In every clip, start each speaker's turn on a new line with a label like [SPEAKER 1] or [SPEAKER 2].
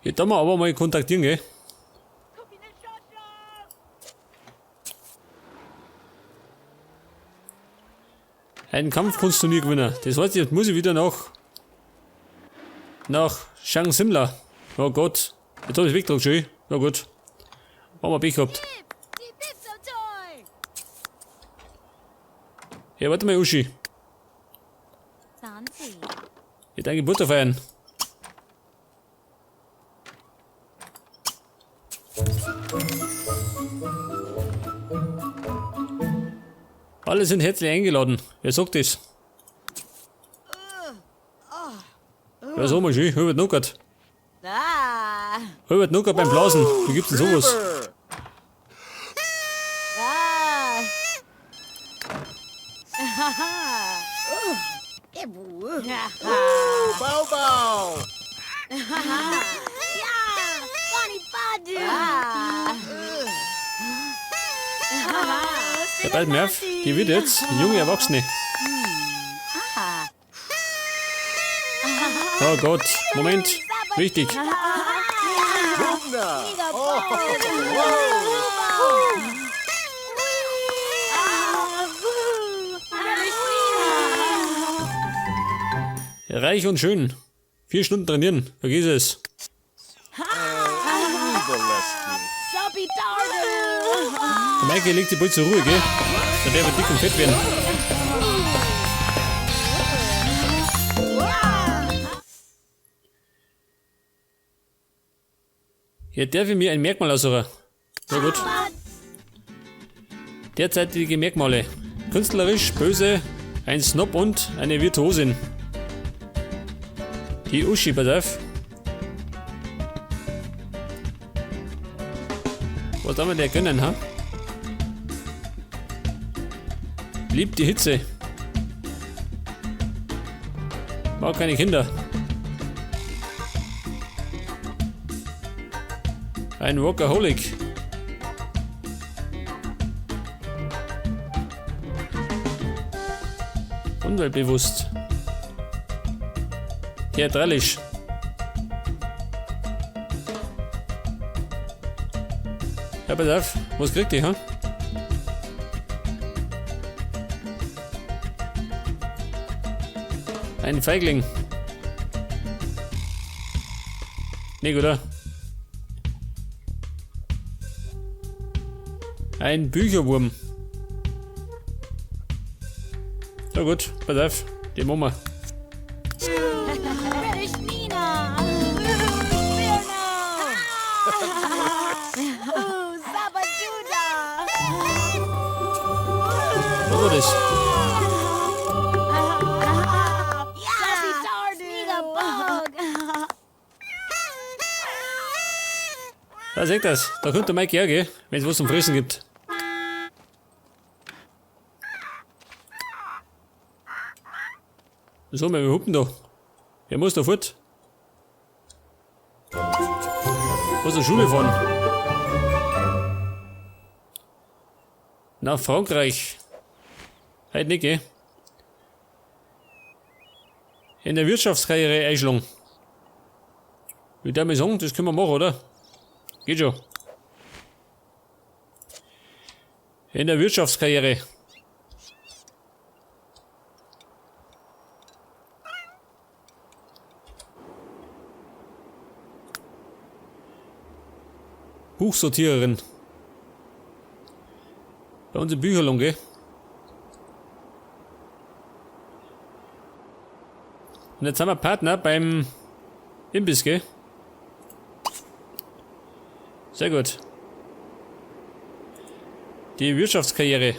[SPEAKER 1] Jetzt da mal aber mal kontaktieren, gell? Einen Kampfkunstturnier gewinnen. Das heißt, jetzt muss ich wieder nach Shang Simla. Oh Gott. Jetzt habe ich weggedruckt, schön. Ja gut. Haben wir Pech gehabt. Ja, warte mal, Uschi. Ich deine Geburtstag feiern. Alle sind herzlich eingeladen. Wer sagt das? Ja, sag mal schön. Hubert Nuckert. Hubert Nuckert beim Blasen. Wie gibt's denn sowas?
[SPEAKER 2] Bau, bau!
[SPEAKER 1] Der bald Merv, die wird jetzt junge Erwachsene. Oh Gott, Moment, wichtig.
[SPEAKER 2] Wunder!
[SPEAKER 1] Reich und schön. 4 Stunden trainieren, vergiss es. Der Maike legt die bald zur Ruhe, gell? Dann der wird dick und fett werden. Jetzt darf ich mir ein Merkmal aussuchen. Na gut. Derzeitige Merkmale. Künstlerisch, böse, ein Snob und eine Virtuosin. Die Uschi, pass auf. Was soll man der gönnen, ha? Liebt die Hitze. Mag keine Kinder. Ein Workaholic. Umweltbewusst. Theatralisch. Ja, pass auf. Was kriegt ihr, ha? Ein Feigling. Nicht, oder? Ein Bücherwurm. Na gut, pass auf. Den machen wir. Was war das? Da seht das. Da kommt der Mike her, gell? Wenn es was zum Fressen gibt. So, wir hupen da. Er muss da fort. Muss zur Schule fahren. Nach Frankreich. Heute nicht, gell? In der Wirtschaftskarriere einschlagen. Ich würde mal sagen, das können wir machen, oder? Geht schon. In der Wirtschaftskarriere. Buchsortiererin. Bei uns im Bücherladen, gell? Und jetzt haben wir Partner beim Imbiss, gell? Sehr gut. Die Wirtschaftskarriere.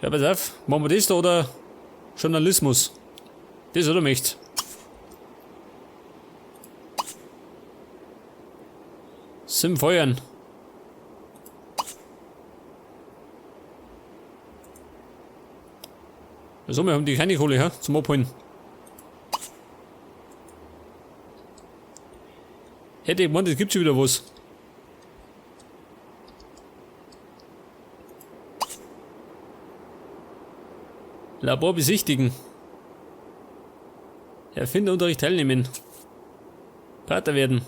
[SPEAKER 1] Ja, pass auf. Machen wir das da oder Journalismus? Das oder möcht? Sim feuern. Also, wir haben die keine Kohle, ha? Zum Abholen. Hätte ich gemeint, es gibt schon wieder was. Labor besichtigen. Erfinderunterricht teilnehmen. Pater werden.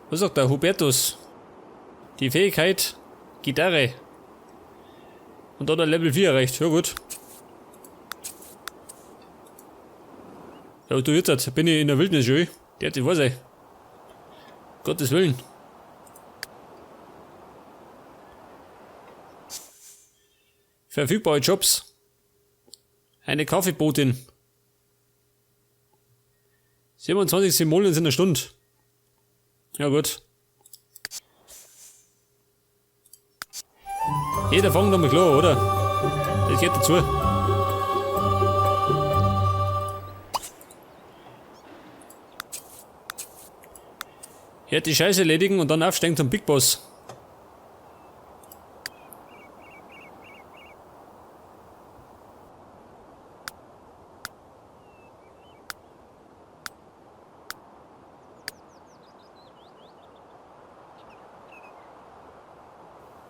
[SPEAKER 1] Was sagt der Hubertus? Die Fähigkeit Gitarre. Und dort hat er Level 4 erreicht. Ja gut. Ja, du jetzt bin ich in der Wildnis schon. Der hat die Wasser. Gottes Willen. Verfügbare Jobs. Eine Kaffeebotin. 27 Simoleons in der Stunde. Ja gut. Jeder fängt damit klar, oder? Das geht dazu. Er hat die Scheiße erledigen und dann aufsteigen zum Big Boss.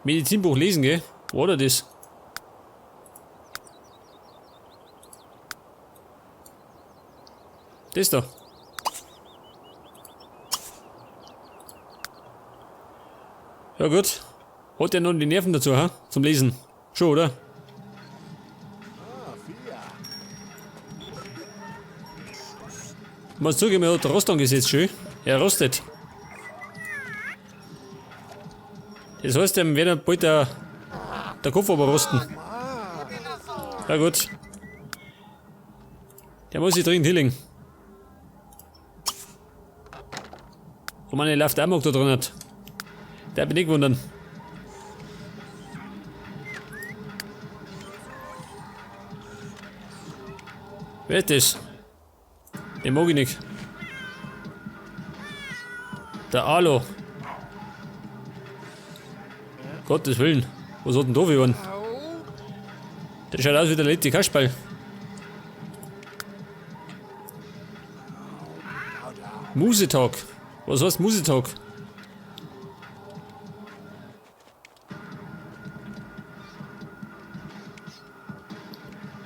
[SPEAKER 1] Medizinbuch lesen, gell? Wo war das? Das da. Ja gut. Hat er noch die Nerven dazu, ha? Zum Lesen. Schon, oder? Ich muss zugeben, er hat Rost angesetzt, schön. Er rostet. Das heißt, dem wird bald der Kopf aber rosten. Ja gut. Der muss sich dringend hinlegen. Und meine läuft auch noch da drin hat. Der bin ich gewundert. Wer ist das? Den mag ich nicht. Der Alo. Gottes Willen. Was hat denn da für einen? Der schaut aus wie der letzte Kasperl. Musetag. Was heißt Musetag?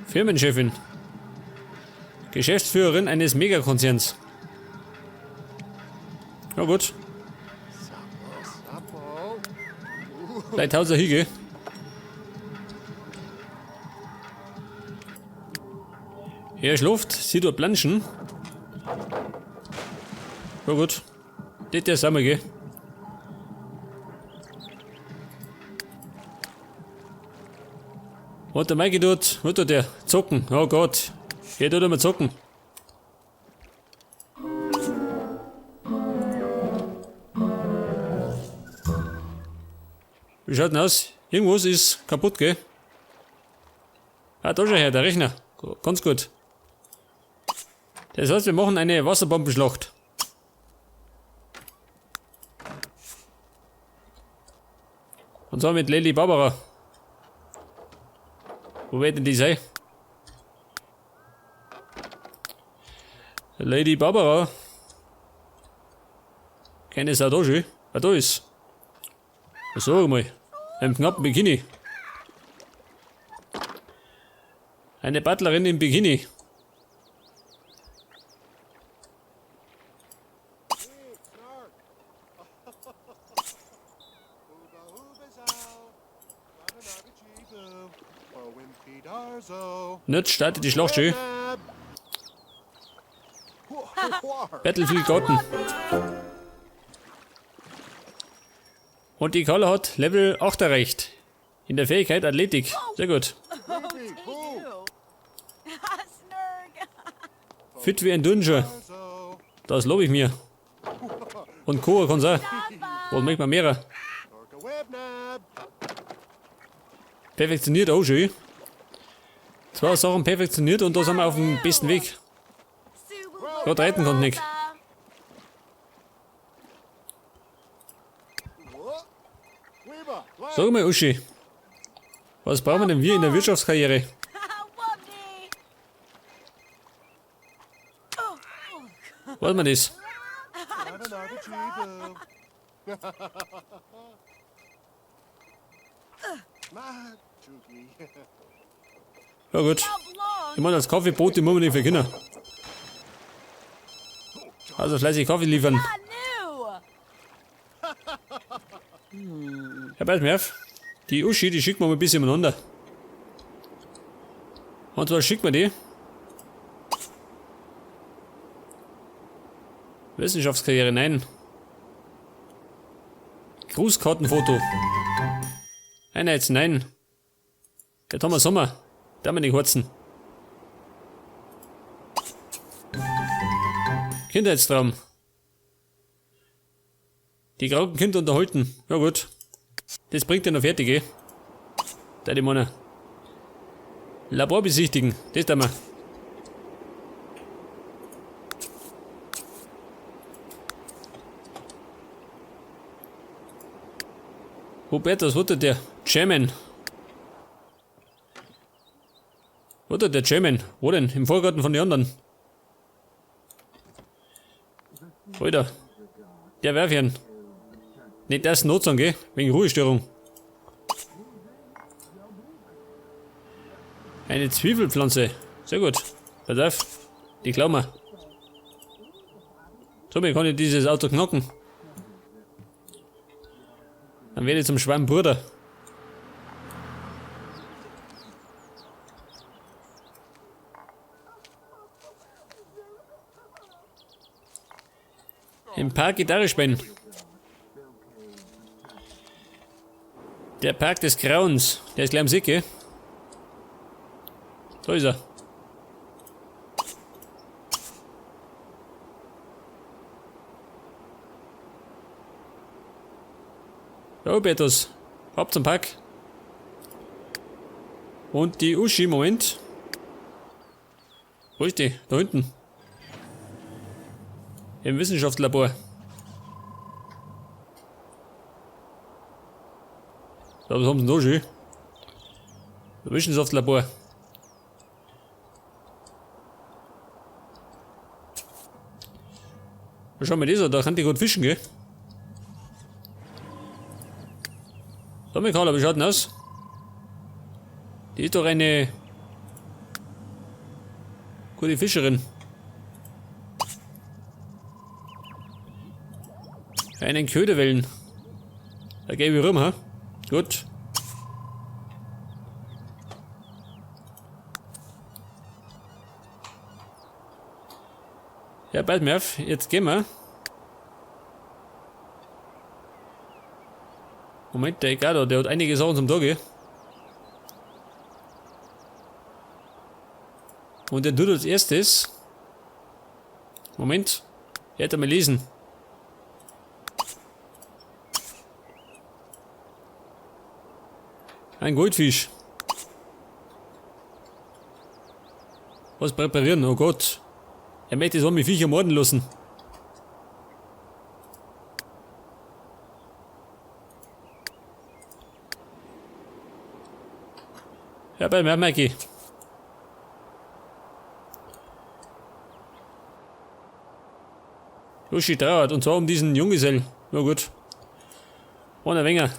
[SPEAKER 1] Firmenchefin. Geschäftsführerin eines Megakonzerns. Ja gut. Vielleicht haut er hin, er schläft, sieht dort planschen. Ja gut. Das ist der Sommer, gell? Was der Mikey tut, was tut der? Zocken. Oh Gott. Er tut immer zocken. Wie schaut denn aus? Irgendwas ist kaputt, gell? Ah, da schon her, der Rechner. Ganz gut. Das heißt, wir machen eine Wasserbombenschlacht. Und zwar mit Lady Barbara. Wo wird denn die sein? Lady Barbara. Keine Sau da schon? Ah, da ist. Sag mal. Im knappen Bikini. Eine Butlerin im Bikini. Nicht startet die Schlacht schön. Battlefield Garten. Und die Carla hat Level 8 erreicht. In der Fähigkeit Athletik. Sehr gut. Fit wie ein Dünnscher. Das lobe ich mir. Und Koa kann's auch. Was möchte man mehr? Perfektioniert auch schön. Zwei Sachen perfektioniert und da sind wir auf dem besten Weg. Gerade reiten kann nicht. Sag mal, Uschi. Was brauchen denn wir in der Wirtschaftskarriere? Was man das?
[SPEAKER 2] Chucky.
[SPEAKER 1] Ja gut. Ich meine, als Kaffeebote muss man nicht verkennen. Also fleißig Kaffee liefern. Ja, pass mir auf. Die Uschi, die schicken wir mal ein bisschen miteinander. Und zwar schicken wir die. Wissenschaftskarriere, nein. Grußkartenfoto. Einheits, nein. Der Thomas Sommer. Dominik Horzen. Kindheitstraum. Die kranken Kinder unterhalten. Ja gut. Das bringt ja noch fertig, eh? Da die Mann. Labor besichtigen. Das da mal. Hubertus, wo tut der? German. Wo tut der German? Wo denn? Im Vorgarten von den anderen. Alter. Der Werfchen. Nicht das Notzang, gell? Wegen Ruhestörung. Eine Zwiebelpflanze. Sehr gut. Pass auf. Die klauen wir. So, mir kann ich dieses Auto knacken. Dann werde ich zum Schwammbruder. Im Park Gitarre spielen. Der Park des Grauens. Der ist gleich am See, gell? Da ist er. Ja, Betus. Ab zum Park. Und die Uschi, Moment. Wo ist die? Da hinten. Im Wissenschaftslabor. So, was haben sie denn da schön? Wissenschaftslabor. Schau mal das an, da kann die gut fischen, gell? So, Michaela, wie schaut denn aus? Die ist doch eine gute Fischerin. Einen Köderwellen. Da gebe ich rum, ha? Gut. Ja, bald mehr auf. Jetzt gehen wir. Moment, der Egado, der hat einige Sachen zum Tage. Und der tut als erstes. Moment. Er hat mal lesen. Ein Goldfisch. Was präparieren? Oh Gott. Er möchte so mit Viecher morden lassen. Ja, bei mir, Mikey. Uschi trauert, und zwar um diesen Junggesell. Na gut. Ohne Wenger.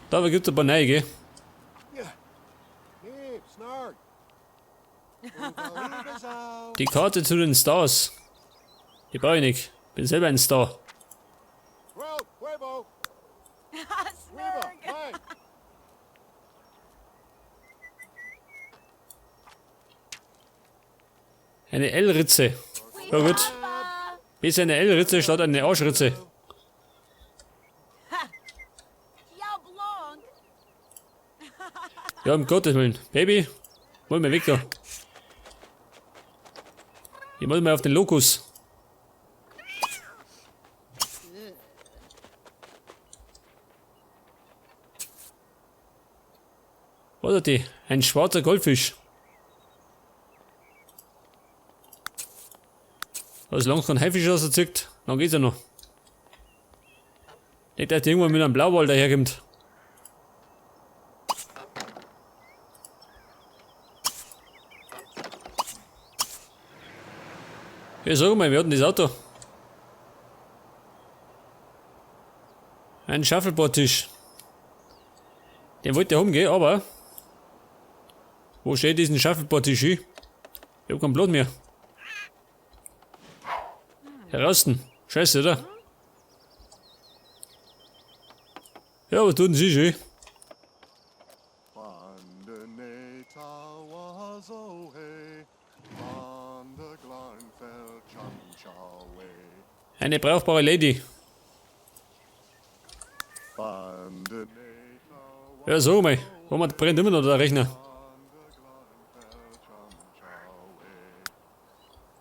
[SPEAKER 1] Da gibt es ein paar neue, gell?
[SPEAKER 2] Hey, Snark.
[SPEAKER 1] Die Karte zu den Stars. Die brauche ich nicht. Bin selber ein Star.
[SPEAKER 2] Well, huevo. Huevo, hey.
[SPEAKER 1] Eine L-Ritze. Ja gut. Besser eine L-Ritze statt eine Arschritze. Ja, um Gottes Willen. Baby, hol mir weg da. Ich muss mal auf den Lokus. Was hat die? Ein schwarzer Goldfisch. Was lang kein Haifisch rauszieht, dann geht's ja noch. Nicht, dass der irgendwann mit einem Blauwal daherkommt. Ja, sag mal, wir hatten das Auto. Ein Shuffleboard-Tisch. Den wollte ich umgehen, aber... Wo steht diesen Shuffleboard-Tisch hin? Ich hab kein Blatt mehr. Heraussten. Scheiße, oder? Ja, was tut denn Sie schön?
[SPEAKER 2] Van de Neta was away, van de Glanfell Chanchaway.
[SPEAKER 1] Eine brauchbare Lady.
[SPEAKER 2] Van de Neta
[SPEAKER 1] Ja, so mal. Warum brennt immer noch der Rechner?